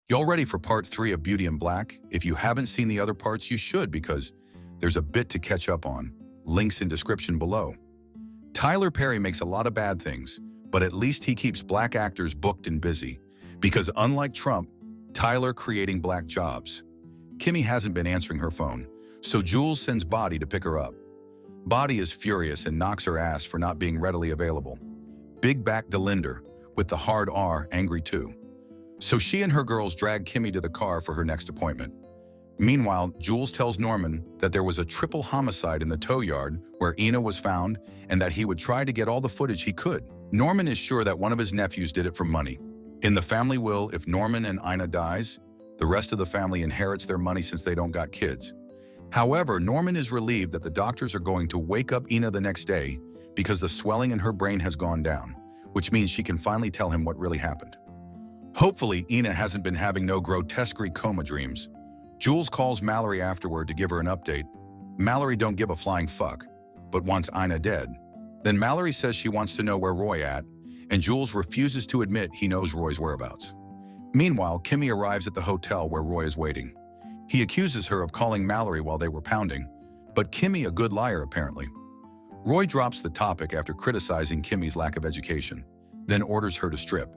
Y'all ready for part 3 of Beauty in Black? If you haven't seen the other parts, you should because there's a bit to catch up on. Links in description below. Tyler Perry makes a lot of bad things, but at least he keeps black actors booked and busy. Because unlike Trump, Tyler creating black jobs. Kimmy hasn't been answering her phone, so Jules sends Body to pick her up. Body is furious and knocks her ass for not being readily available. Big back Delinder, with the hard R, angry too. So she and her girls drag Kimmy to the car for her next appointment. Meanwhile, Jules tells Norman that there was a triple homicide in the tow yard where Ina was found and that he would try to get all the footage he could. Norman is sure that one of his nephews did it for money. In the family will, if Norman and Ina dies, the rest of the family inherits their money since they don't got kids. However, Norman is relieved that the doctors are going to wake up Ina the next day because the swelling in her brain has gone down, which means she can finally tell him what really happened. Hopefully, Ina hasn't been having no grotesque coma dreams. Jules calls Mallory afterward to give her an update. Mallory don't give a flying fuck, but wants Ina dead. Then Mallory says she wants to know where Roy at, and Jules refuses to admit he knows Roy's whereabouts. Meanwhile, Kimmy arrives at the hotel where Roy is waiting. He accuses her of calling Mallory while they were pounding, but Kimmy a good liar apparently. Roy drops the topic after criticizing Kimmy's lack of education, then orders her to strip.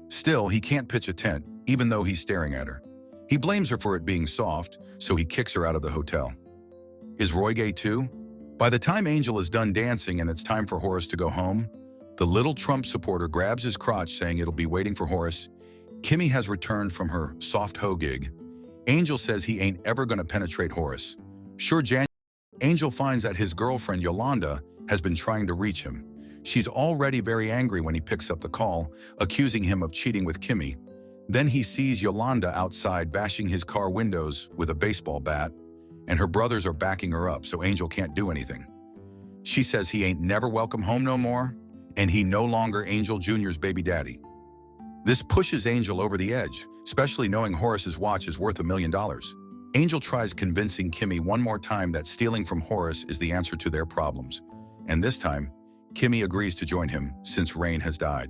Still, he can't pitch a tent, even though he's staring at her. He blames her for it being soft, so he kicks her out of the hotel. Is Roy gay too? By the time Angel is done dancing and it's time for Horace to go home, the little Trump supporter grabs his crotch saying it'll be waiting for Horace. Kimmy has returned from her soft hoe gig. Angel says he ain't ever gonna penetrate Horace. Sure, Angel finds that his girlfriend Yolanda has been trying to reach him. She's already very angry when he picks up the call, accusing him of cheating with Kimmy. Then he sees Yolanda outside bashing his car windows with a baseball bat, and her brothers are backing her up so Angel can't do anything. She says he ain't never welcome home no more, and he no longer Angel Jr.'s baby daddy. This pushes Angel over the edge, especially knowing Horace's watch is worth $1 million. Angel tries convincing Kimmy one more time that stealing from Horace is the answer to their problems, and this time, Kimmy agrees to join him since Rain has died.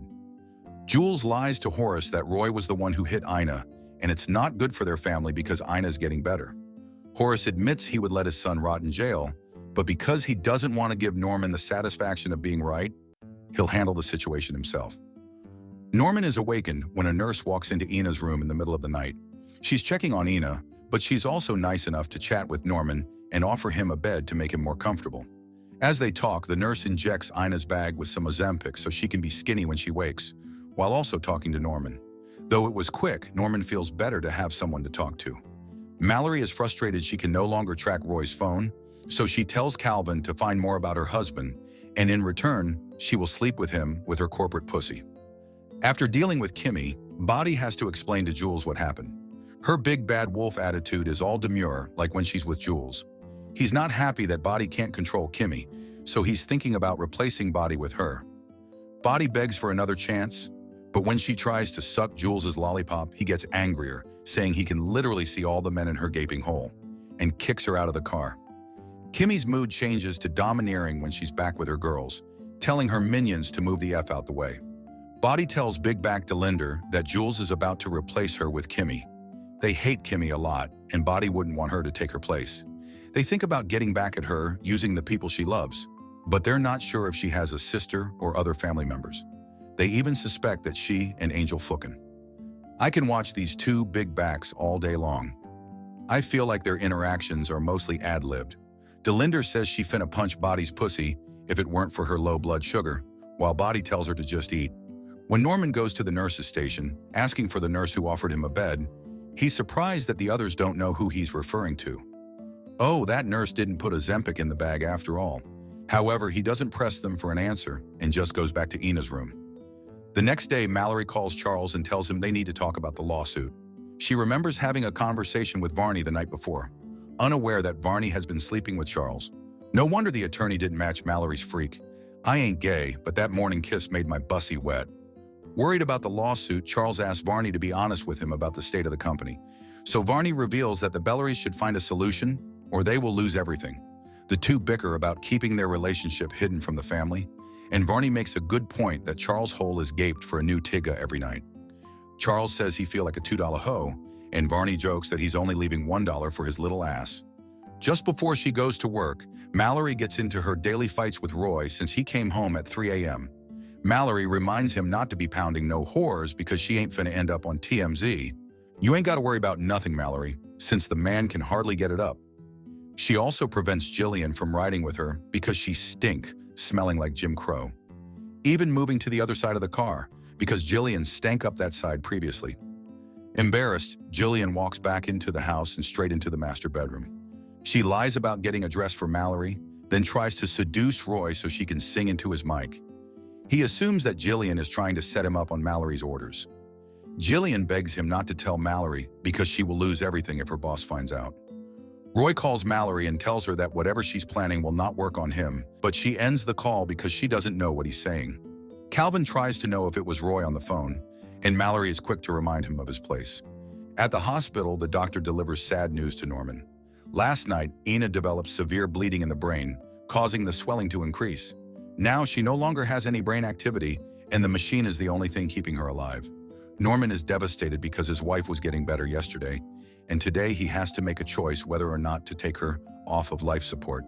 Jules lies to Horace that Roy was the one who hit Ina, and it's not good for their family because Ina's getting better. Horace admits he would let his son rot in jail, but because he doesn't want to give Norman the satisfaction of being right, he'll handle the situation himself. Norman is awakened when a nurse walks into Ina's room in the middle of the night. She's checking on Ina, but she's also nice enough to chat with Norman and offer him a bed to make him more comfortable. As they talk, the nurse injects Ina's bag with some Ozempic so she can be skinny when she wakes, while also talking to Norman. Though it was quick, Norman feels better to have someone to talk to. Mallory is frustrated she can no longer track Roy's phone, so she tells Calvin to find more about her husband, and in return, she will sleep with him with her corporate pussy. After dealing with Kimmy, Body has to explain to Jules what happened. Her big bad wolf attitude is all demure, like when she's with Jules. He's not happy that Body can't control Kimmy, so he's thinking about replacing Body with her. Body begs for another chance, but when she tries to suck Jules's lollipop, he gets angrier, saying he can literally see all the men in her gaping hole, and kicks her out of the car. Kimmy's mood changes to domineering when she's back with her girls, telling her minions to move the F out the way. Body tells Big Back Delinder that Jules is about to replace her with Kimmy. They hate Kimmy a lot, and Body wouldn't want her to take her place. They think about getting back at her using the people she loves, but they're not sure if she has a sister or other family members. They even suspect that she and Angel fucking. I can watch these two big backs all day long. I feel like their interactions are mostly ad-libbed. Delinder says she finna punch Body's pussy if it weren't for her low blood sugar, while Body tells her to just eat. When Norman goes to the nurse's station, asking for the nurse who offered him a bed, he's surprised that the others don't know who he's referring to. Oh, that nurse didn't put Ozempic in the bag after all. However, he doesn't press them for an answer and just goes back to Ina's room. The next day, Mallory calls Charles and tells him they need to talk about the lawsuit. She remembers having a conversation with Varney the night before, unaware that Varney has been sleeping with Charles. No wonder the attorney didn't match Mallory's freak. I ain't gay, but that morning kiss made my bussy wet. Worried about the lawsuit, Charles asks Varney to be honest with him about the state of the company. So Varney reveals that the Bellorys should find a solution, or they will lose everything. The two bicker about keeping their relationship hidden from the family, and Varney makes a good point that Charles' hole is gaped for a new Tigga every night. Charles says he feel like a $2 hoe, and Varney jokes that he's only leaving $1 for his little ass. Just before she goes to work, Mallory gets into her daily fights with Roy since he came home at 3 a.m. Mallory reminds him not to be pounding no whores because she ain't finna end up on TMZ. You ain't gotta worry about nothing, Mallory, since the man can hardly get it up. She also prevents Jillian from riding with her because she stink, smelling like Jim Crow. Even moving to the other side of the car, because Jillian stank up that side previously. Embarrassed, Jillian walks back into the house and straight into the master bedroom. She lies about getting a dress for Mallory, then tries to seduce Roy so she can sing into his mic. He assumes that Jillian is trying to set him up on Mallory's orders. Jillian begs him not to tell Mallory because she will lose everything if her boss finds out. Roy calls Mallory and tells her that whatever she's planning will not work on him, but she ends the call because she doesn't know what he's saying. Calvin tries to know if it was Roy on the phone, and Mallory is quick to remind him of his place. At the hospital, the doctor delivers sad news to Norman. Last night, Ina developed severe bleeding in the brain, causing the swelling to increase. Now she no longer has any brain activity, and the machine is the only thing keeping her alive. Norman is devastated because his wife was getting better yesterday, and today he has to make a choice whether or not to take her off of life support.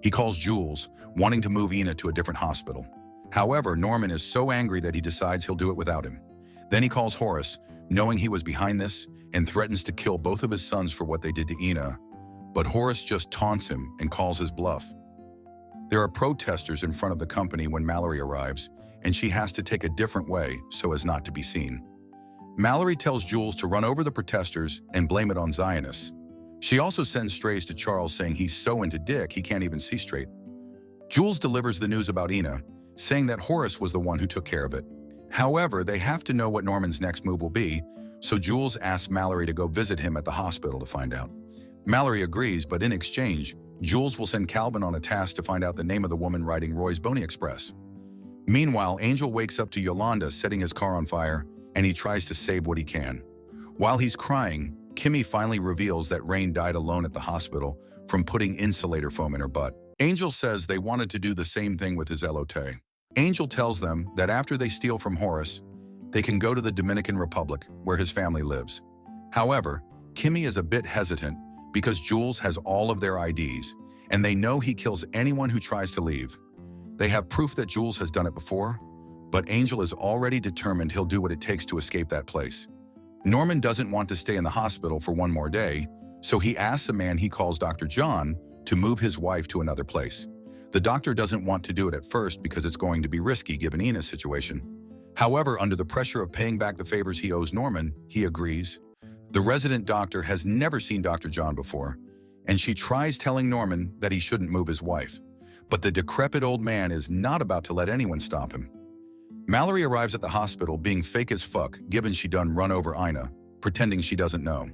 He calls Jules, wanting to move Ina to a different hospital. However, Norman is so angry that he decides he'll do it without him. Then he calls Horace, knowing he was behind this, and threatens to kill both of his sons for what they did to Ina. But Horace just taunts him and calls his bluff. There are protesters in front of the company when Mallory arrives, and she has to take a different way so as not to be seen. Mallory tells Jules to run over the protesters and blame it on Zionists. She also sends strays to Charles saying he's so into dick he can't even see straight. Jules delivers the news about Ina, saying that Horace was the one who took care of it. However, they have to know what Norman's next move will be, so Jules asks Mallory to go visit him at the hospital to find out. Mallory agrees, but in exchange, Jules will send Calvin on a task to find out the name of the woman riding Roy's Boney Express. Meanwhile, Angel wakes up to Yolanda setting his car on fire, and he tries to save what he can. While he's crying, Kimmy finally reveals that Rain died alone at the hospital from putting insulator foam in her butt. Angel says they wanted to do the same thing with his elote. Angel tells them that after they steal from Horace, they can go to the Dominican Republic, where his family lives. However, Kimmy is a bit hesitant because Jules has all of their IDs, and they know he kills anyone who tries to leave. They have proof that Jules has done it before, but Angel is already determined he'll do what it takes to escape that place. Norman doesn't want to stay in the hospital for one more day, so he asks a man he calls Dr. John to move his wife to another place. The doctor doesn't want to do it at first because it's going to be risky given Ina's situation. However, under the pressure of paying back the favors he owes Norman, he agrees. The resident doctor has never seen Dr. John before, and she tries telling Norman that he shouldn't move his wife. But the decrepit old man is not about to let anyone stop him. Mallory arrives at the hospital being fake as fuck, given she done run over Ina, pretending she doesn't know.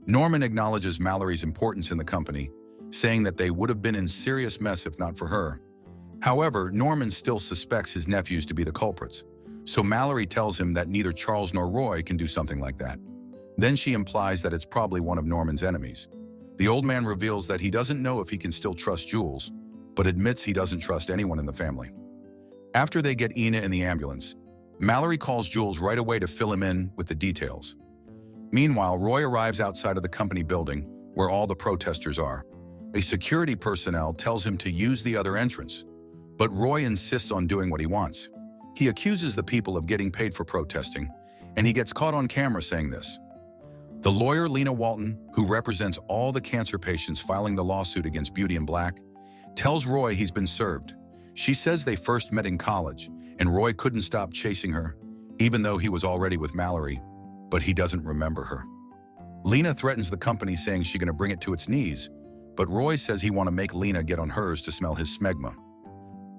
Norman acknowledges Mallory's importance in the company, saying that they would have been in serious mess if not for her. However, Norman still suspects his nephews to be the culprits, so Mallory tells him that neither Charles nor Roy can do something like that. Then she implies that it's probably one of Norman's enemies. The old man reveals that he doesn't know if he can still trust Jules, but admits he doesn't trust anyone in the family. After they get Ina in the ambulance, Mallory calls Jules right away to fill him in with the details. Meanwhile, Roy arrives outside of the company building, where all the protesters are. A security personnel tells him to use the other entrance, but Roy insists on doing what he wants. He accuses the people of getting paid for protesting, and he gets caught on camera saying this. The lawyer Lena Walton, who represents all the cancer patients filing the lawsuit against Beauty and Black, tells Roy he's been served. She says they first met in college, and Roy couldn't stop chasing her, even though he was already with Mallory, but he doesn't remember her. Lena threatens the company saying she's gonna bring it to its knees, but Roy says he want to make Lena get on hers to smell his smegma.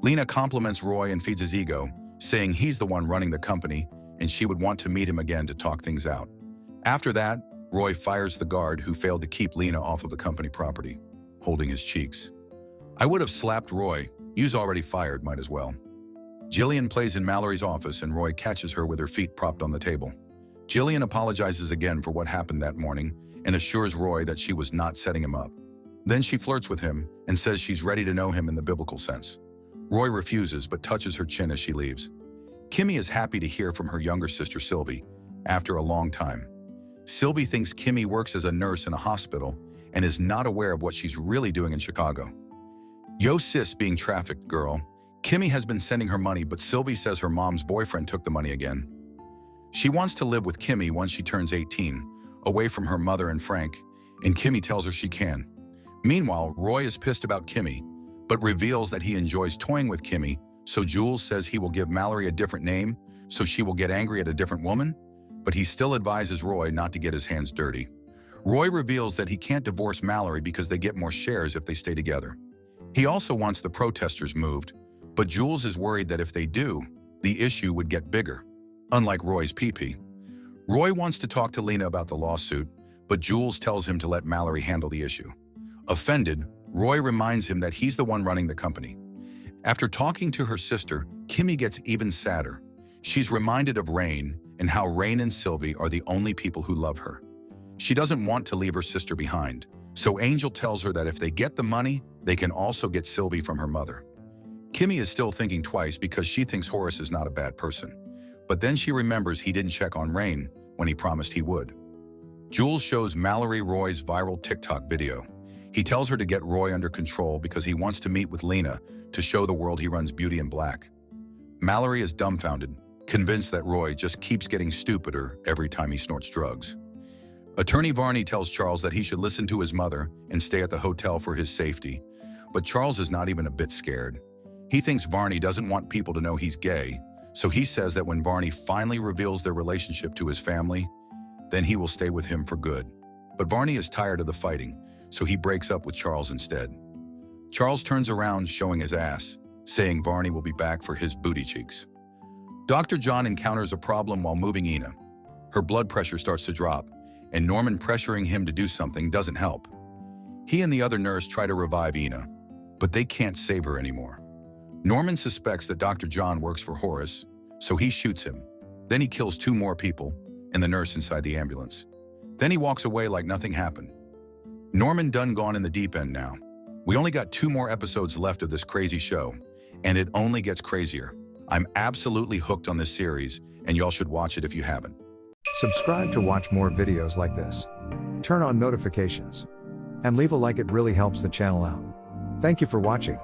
Lena compliments Roy and feeds his ego, saying he's the one running the company and she would want to meet him again to talk things out. After that, Roy fires the guard who failed to keep Lena off of the company property, holding his cheeks. I would have slapped Roy. You's already fired, might as well. Jillian plays in Mallory's office and Roy catches her with her feet propped on the table. Jillian apologizes again for what happened that morning and assures Roy that she was not setting him up. Then she flirts with him and says she's ready to know him in the biblical sense. Roy refuses but touches her chin as she leaves. Kimmy is happy to hear from her younger sister Sylvie, after a long time. Sylvie thinks Kimmy works as a nurse in a hospital and is not aware of what she's really doing in Chicago. Yo sis being trafficked girl, Kimmy has been sending her money, but Sylvie says her mom's boyfriend took the money again. She wants to live with Kimmy once she turns 18, away from her mother and Frank, and Kimmy tells her she can. Meanwhile, Roy is pissed about Kimmy, but reveals that he enjoys toying with Kimmy, so Jules says he will give Mallory a different name, so she will get angry at a different woman, but he still advises Roy not to get his hands dirty. Roy reveals that he can't divorce Mallory because they get more shares if they stay together. He also wants the protesters moved, but Jules is worried that if they do, the issue would get bigger, unlike Roy's pee-pee. Roy wants to talk to Lena about the lawsuit, but Jules tells him to let Mallory handle the issue. Offended, Roy reminds him that he's the one running the company. After talking to her sister, Kimmy gets even sadder. She's reminded of Rain and how Rain and Sylvie are the only people who love her. She doesn't want to leave her sister behind, so Angel tells her that if they get the money, they can also get Sylvie from her mother. Kimmy is still thinking twice because she thinks Horace is not a bad person, but then she remembers he didn't check on Rain when he promised he would. Jules shows Mallory Roy's viral TikTok video. He tells her to get Roy under control because he wants to meet with Lena to show the world he runs Beauty in Black. Mallory is dumbfounded, convinced that Roy just keeps getting stupider every time he snorts drugs. Attorney Varney tells Charles that he should listen to his mother and stay at the hotel for his safety, but Charles is not even a bit scared. He thinks Varney doesn't want people to know he's gay, so he says that when Varney finally reveals their relationship to his family, then he will stay with him for good. But Varney is tired of the fighting, so he breaks up with Charles instead. Charles turns around showing his ass, saying Varney will be back for his booty cheeks. Dr. John encounters a problem while moving Ina. Her blood pressure starts to drop, and Norman pressuring him to do something doesn't help. He and the other nurse try to revive Ina, but they can't save her anymore. Norman suspects that Dr. John works for Horace, so he shoots him. Then he kills 2 more people and the nurse inside the ambulance. Then he walks away like nothing happened. Norman done gone in the deep end now. We only got 2 more episodes left of this crazy show, and it only gets crazier. I'm absolutely hooked on this series, and y'all should watch it if you haven't. Subscribe to watch more videos like this. Turn on notifications. And leave a like, it really helps the channel out. Thank you for watching.